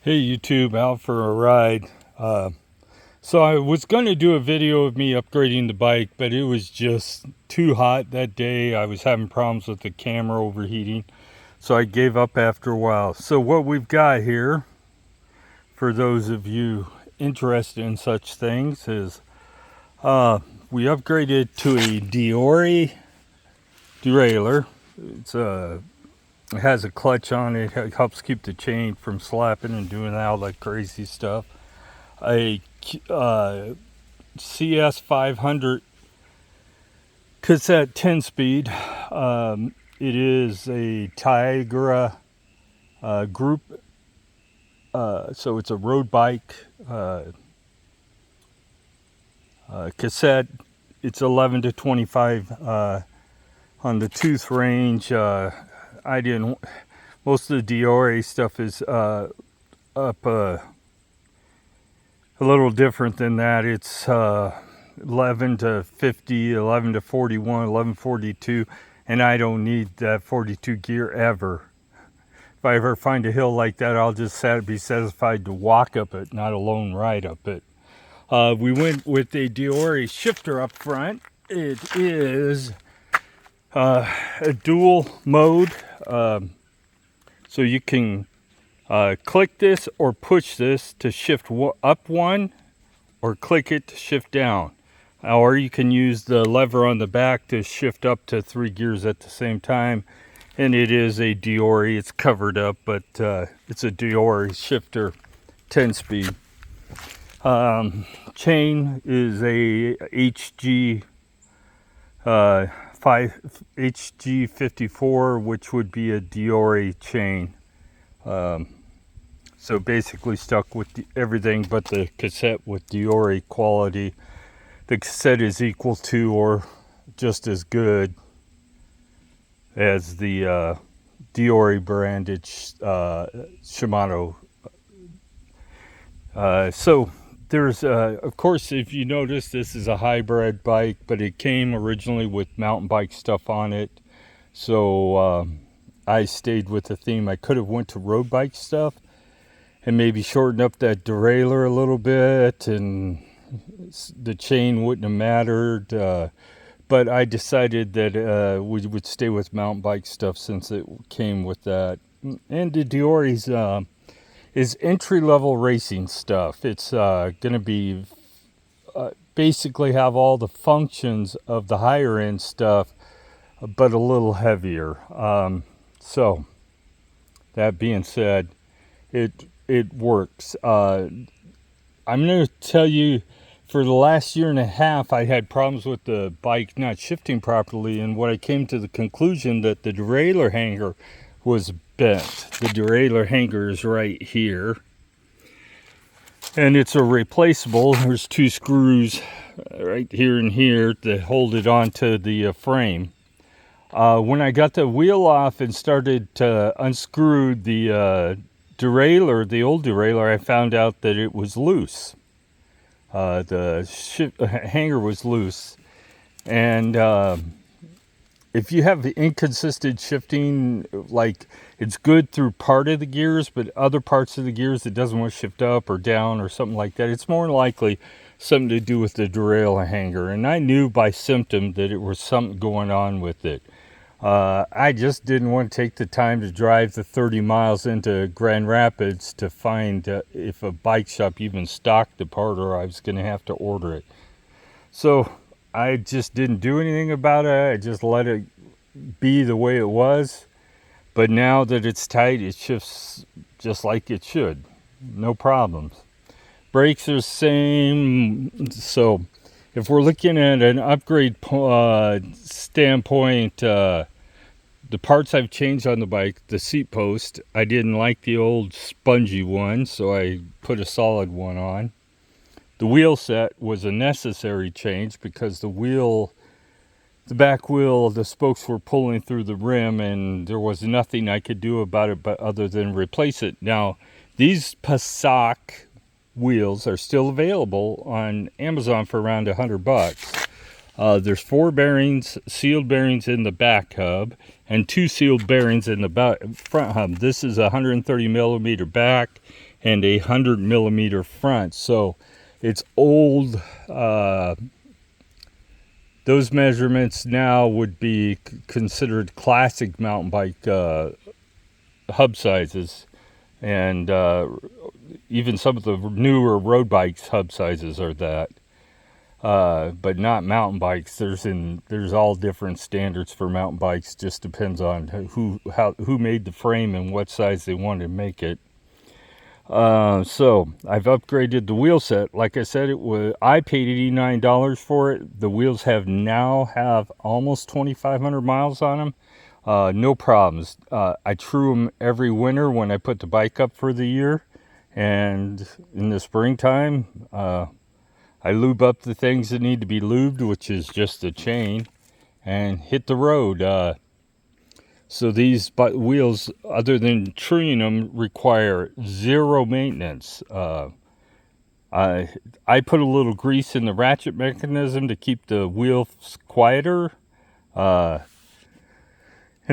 Hey YouTube, out for a ride. So I was going to do a video of me upgrading the bike, but it was just too hot that day. I was having problems with the camera overheating, so I gave up after a while. So what we've got here, for those of you interested in such things, is we upgraded to a Diori derailleur. It has a clutch on it. It helps keep the chain from slapping and doing all that crazy stuff. A CS 500 cassette 10 speed. It is a Tigra group, so it's a road bike cassette. It's 11 to 25 on the tooth range. Most of the Diori stuff is up a little different than that. It's 11 to 50, 11 to 41, 11 42, and I don't need that 42 gear ever. If I ever find a hill like that, I'll just be satisfied to walk up it, not a lone ride up it. We went with a Diori shifter up front. It is a dual mode, so you can click this or push this to shift up one, or click it to shift down. Or you can use the lever on the back to shift up to 3 gears at the same time. And it is a Diori. It's covered up, but it's a Diori shifter 10 speed. Chain is a HG54, which would be a Diori chain. So basically stuck with everything but the cassette with Diori quality. The cassette is equal to or just as good as the Diori branded Shimano. So there's, of course, if you notice, this is a hybrid bike, but it came originally with mountain bike stuff on it. So I stayed with the theme. I could have went to road bike stuff and maybe shortened up that derailleur a little bit, and the chain wouldn't have mattered. But I decided that we would stay with mountain bike stuff since it came with that. And the Diori's is entry-level racing stuff. It's going to be basically have all the functions of the higher-end stuff, but a little heavier. So that being said, it works. I'm going to tell you, for the last year and a half, I had problems with the bike not shifting properly, and what I came to the conclusion that the derailleur hanger was bent. The derailleur hanger is right here, and it's a replaceable. There's 2 screws right here and here that hold it onto the frame. When I got the wheel off and started to unscrew the derailleur, the old derailleur, I found out that it was loose. The hanger was loose, and if you have inconsistent shifting, like it's good through part of the gears, but other parts of the gears it doesn't want to shift up or down or something like that, it's more likely something to do with the derailleur hanger. And I knew by symptom that it was something going on with it. I just didn't want to take the time to drive the 30 miles into Grand Rapids to find if a bike shop even stocked the part, or I was going to have to order it. So I just didn't do anything about it. I just let it be the way it was. But now that it's tight, it shifts just like it should. No problems. Brakes are the same. So if we're looking at an upgrade standpoint, the parts I've changed on the bike, the seat post, I didn't like the old spongy one, so I put a solid one on. The wheel set was a necessary change because the back wheel, the spokes were pulling through the rim, and there was nothing I could do about it but other than replace it. Now, these Passat wheels are still available on Amazon for around $100. There's 4 bearings, sealed bearings in the back hub, and 2 sealed bearings in the front hub. This is a 130 millimeter back and a 100mm front. So it's old. Those measurements now would be considered classic mountain bike hub sizes, and even some of the newer road bikes hub sizes are that. But not mountain bikes. There's all different standards for mountain bikes. Just depends on who made the frame and what size they wanted to make it. So I've upgraded the wheel set. Like I said, I paid $89 for it. The wheels now have almost 2,500 miles on them. No problems. I true them every winter when I put the bike up for the year, and in the springtime, I lube up the things that need to be lubed, which is just the chain, and hit the road. So these wheels, other than truing them, require zero maintenance. I put a little grease in the ratchet mechanism to keep the wheels quieter. And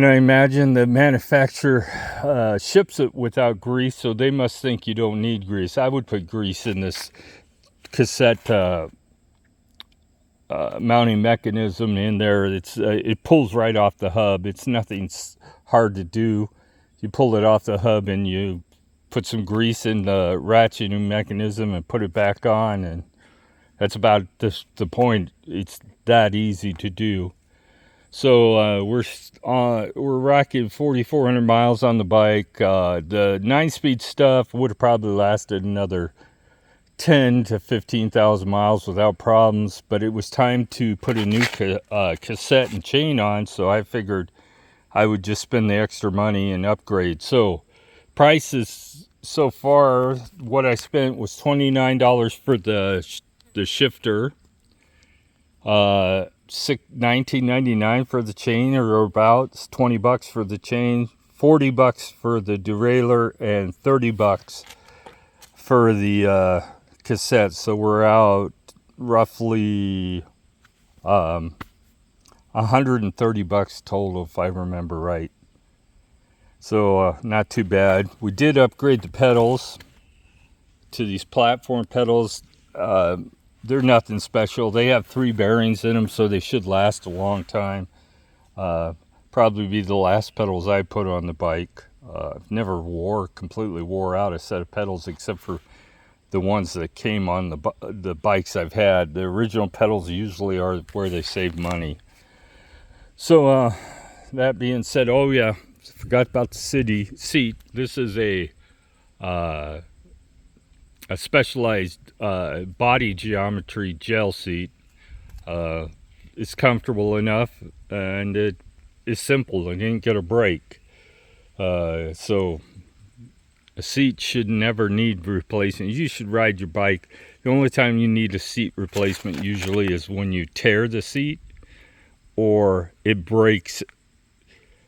I imagine the manufacturer ships it without grease, so they must think you don't need grease. I would put grease in this cassette mounting mechanism in there. It pulls right off the hub. It's nothing hard to do. You pull it off the hub and you put some grease in the ratcheting mechanism and put it back on, and that's about the point. It's that easy to do. So we're rocking 4,400 miles on the bike. The 9-speed stuff would have probably lasted another 10 to 15,000 miles without problems, but it was time to put a new cassette and chain on, so I figured I would just spend the extra money and upgrade. So prices so far, what I spent was $29 for the shifter, $19.99 for the chain, or about 20 bucks for the chain, 40 bucks for the derailleur, and 30 bucks for the cassette. So we're out roughly 130 bucks total, if I remember right. So not too bad. We did upgrade the pedals to these platform pedals. They're nothing special. They have 3 bearings in them, so they should last a long time. Probably be the last pedals I put on the bike. Never completely wore out a set of pedals, except for the ones that came on the bikes I've had. The original pedals usually are where they save money. So that being said, oh yeah, forgot about the seat. This is a specialized body geometry gel seat. It's comfortable enough, and it is simple. It didn't get a break. So a seat should never need replacement. You should ride your bike. The only time you need a seat replacement usually is when you tear the seat or it breaks.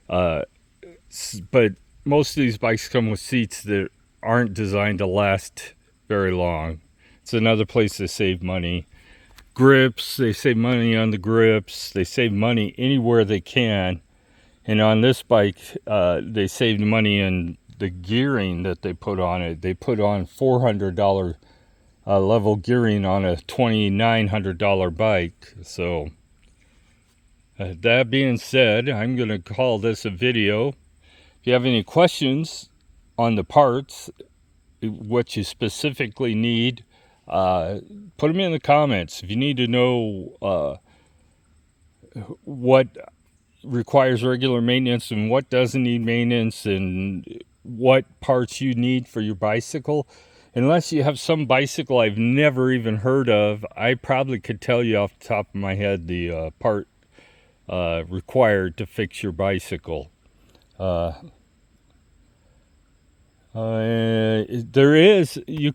But most of these bikes come with seats that aren't designed to last very long. It's another place to save money. Grips, they save money on the grips. They save money anywhere they can. And on this bike, they saved money in the gearing that they put on it. They put on $400 level gearing on a $2,900 bike. So that being said, I'm going to call this a video. If you have any questions on the parts, what you specifically need, put them in the comments. If you need to know what requires regular maintenance and what doesn't need maintenance, and what parts you need for your bicycle, unless you have some bicycle I've never even heard of, I probably could tell you off the top of my head the part required to fix your bicycle. You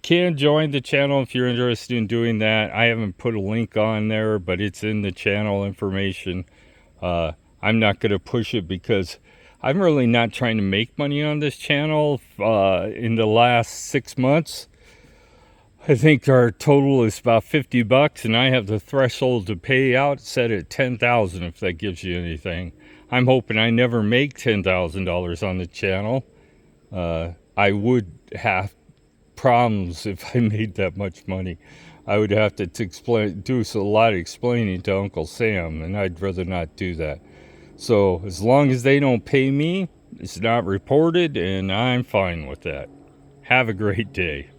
can join the channel if you're interested in doing that. I haven't put a link on there, but it's in the channel information. I'm not going to push it because I'm really not trying to make money on this channel. In the last 6 months, I think our total is about 50 bucks, and I have the threshold to pay out set at 10,000, if that gives you anything. I'm hoping I never make $10,000 on the channel. I would have problems if I made that much money. I would have to do a lot of explaining to Uncle Sam, and I'd rather not do that. So as long as they don't pay me, it's not reported, and I'm fine with that. Have a great day.